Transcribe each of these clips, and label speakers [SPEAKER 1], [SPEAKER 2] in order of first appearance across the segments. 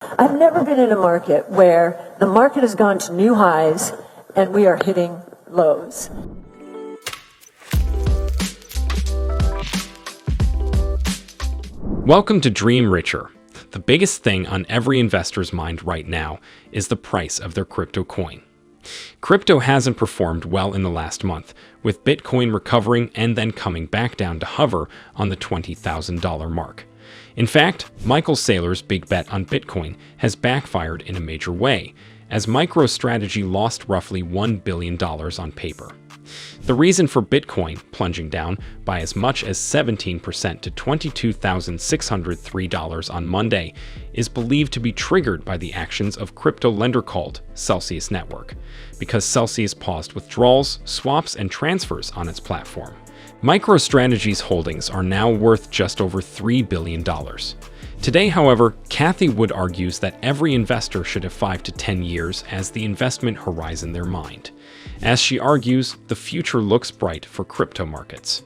[SPEAKER 1] I've never been in a market where the market has gone to new highs and we are hitting lows.
[SPEAKER 2] Welcome to Dream Richer. The biggest thing on every investor's mind right now is the price of their crypto coin. Crypto hasn't performed well in the last month, with Bitcoin recovering and then coming back down to hover on the $20,000 mark. In fact, Michael Saylor's big bet on Bitcoin has backfired in a major way, as MicroStrategy lost roughly $1 billion on paper. The reason for Bitcoin plunging down by as much as 17% to $22,603 on Monday is believed to be triggered by the actions of crypto lender called Celsius Network, because Celsius paused withdrawals, swaps, and transfers on its platform. MicroStrategy's holdings are now worth just over $3 billion. Today, however, Cathie Wood argues that every investor should have 5 to 10 years as the investment horizon in their mind. As she argues, the future looks bright for crypto markets.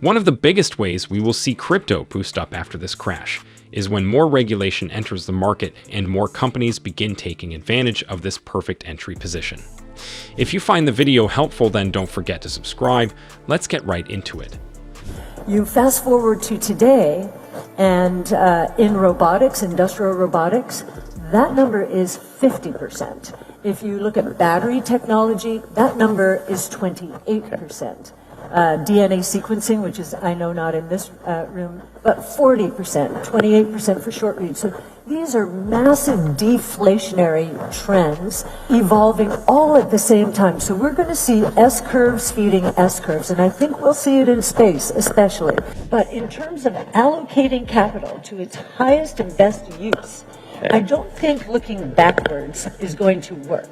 [SPEAKER 2] One of the biggest ways we will see crypto boost up after this crash is when more regulation enters the market and more companies begin taking advantage of this perfect entry position. If you find the video helpful, then don't forget to subscribe. Let's get right into it.
[SPEAKER 1] You fast forward to today, and in robotics, industrial robotics, that number is 50%. If you look at battery technology, that number is 28%. DNA sequencing, which is, I know, not in this room, but 40%, 28% for short read. So these are massive deflationary trends evolving all at the same time. So we're going to see S-curves feeding S-curves, and I think we'll see it in space especially. But in terms of allocating capital to its highest and best use, I don't think looking backwards is going to work.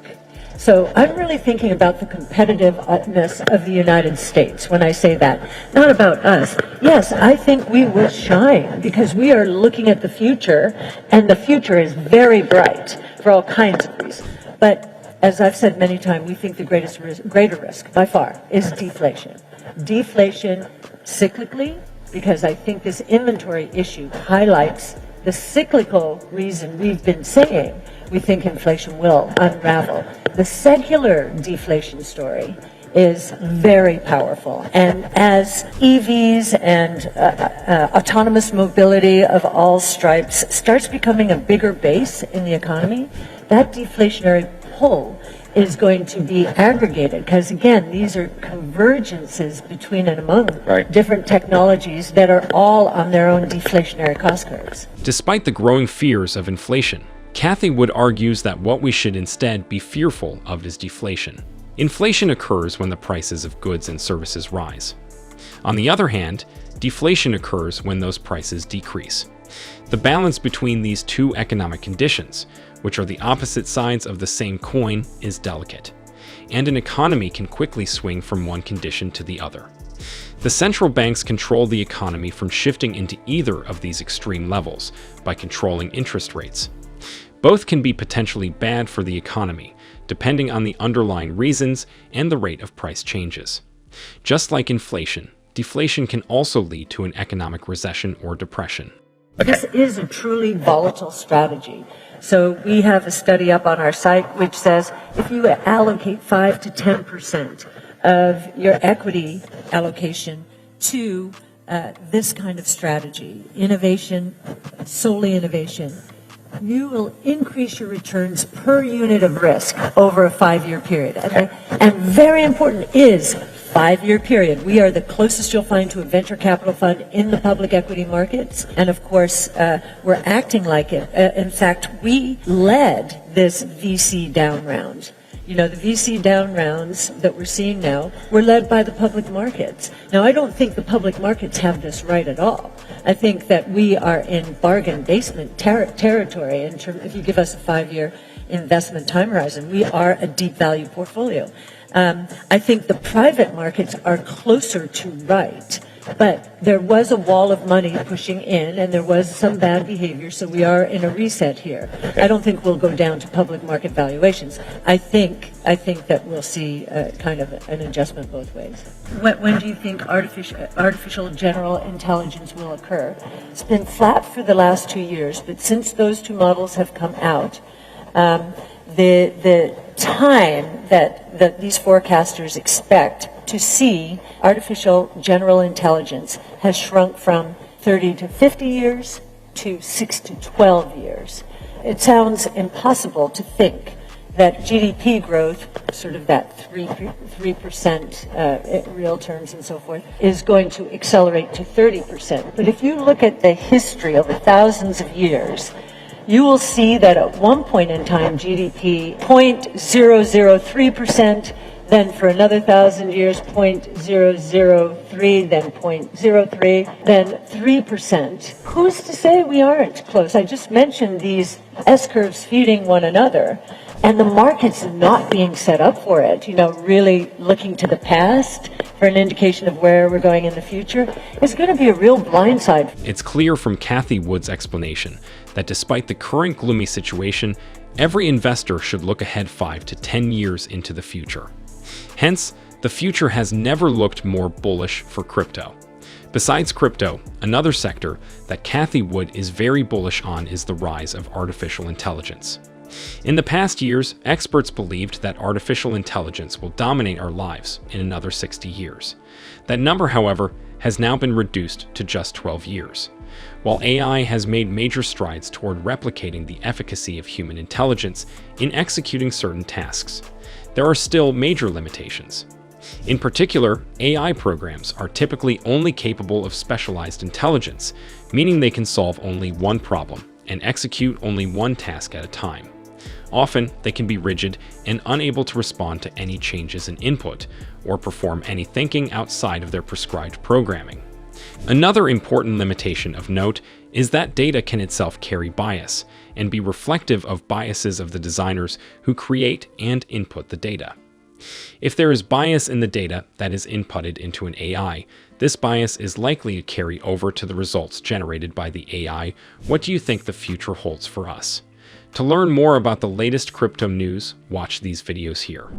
[SPEAKER 1] So I'm really thinking about the competitiveness of the United States when I say that. Not about us. Yes, I think we will shine because we are looking at the future, and the future is very bright for all kinds of reasons. But as I've said many times, we think the greater risk by far is deflation. Deflation cyclically, because I think this inventory issue highlights the cyclical reason we've been saying we think inflation will unravel. The secular deflation story is very powerful. And as EVs and autonomous mobility of all stripes starts becoming a bigger base in the economy, that deflationary pull is going to be aggregated, because again, these are convergences between and among different technologies that are all on their own deflationary cost curves.
[SPEAKER 2] Despite the growing fears of inflation, Cathie Wood argues that what we should instead be fearful of is deflation. Inflation occurs when the prices of goods and services rise. On the other hand, deflation occurs when those prices decrease. The balance between these two economic conditions, which are the opposite sides of the same coin, is delicate, and an economy can quickly swing from one condition to the other. The central banks control the economy from shifting into either of these extreme levels by controlling interest rates. Both can be potentially bad for the economy, depending on the underlying reasons and the rate of price changes. Just like inflation, deflation can also lead to an economic recession or depression.
[SPEAKER 1] This is a truly volatile strategy. So we have a study up on our site which says if you allocate 5 to 10% of your equity allocation to this kind of strategy, innovation, solely innovation, you will increase your returns per unit of risk over a 5-year period. And very important is 5-year period. We are the closest you'll find to a venture capital fund in the public equity markets. And of course, we're acting like it. In fact, we led this VC down round. You know, the VC down rounds that we're seeing now were led by the public markets. Now, I don't think the public markets have this right at all. I think that we are in bargain basement territory in terms, if you give us a 5-year investment time horizon, we are a deep value portfolio. I think the private markets are closer to right But there was a wall of money pushing in, and there was some bad behavior, so we are in a reset here. I don't think we'll go down to public market valuations. I think that we'll see kind of an adjustment both ways. When do you think artificial general intelligence will occur? It's been flat for the last 2 years, but since those two models have come out, the time that these forecasters expect to see artificial general intelligence has shrunk from 30 to 50 years to 6 to 12 years. It sounds impossible to think that GDP growth, sort of that 3% in real terms and so forth, is going to accelerate to 30%. But if you look at the history over thousands of years, you will see that at one point in time, GDP 0.003%, then for another 1,000 years, 0.003, then 0.03, then 3%. Who's to say we aren't close? I just mentioned these S-curves feeding one another, and the market's not being set up for it. Really looking to the past for an indication of where we're going in the future is going to be a real blindside.
[SPEAKER 2] It's clear from Cathie Wood's explanation that despite the current gloomy situation, every investor should look ahead 5 to 10 years into the future. Hence, the future has never looked more bullish for crypto. Besides crypto, another sector that Cathie Wood is very bullish on is the rise of artificial intelligence. In the past years, experts believed that artificial intelligence will dominate our lives in another 60 years. That number, however, has now been reduced to just 12 years. While AI has made major strides toward replicating the efficacy of human intelligence in executing certain tasks, there are still major limitations. In particular, AI programs are typically only capable of specialized intelligence, meaning they can solve only one problem and execute only one task at a time. Often, they can be rigid and unable to respond to any changes in input or perform any thinking outside of their prescribed programming. Another important limitation of note is that data can itself carry bias and be reflective of biases of the designers who create and input the data. If there is bias in the data that is inputted into an AI, this bias is likely to carry over to the results generated by the AI. What do you think the future holds for us? To learn more about the latest crypto news, watch these videos here.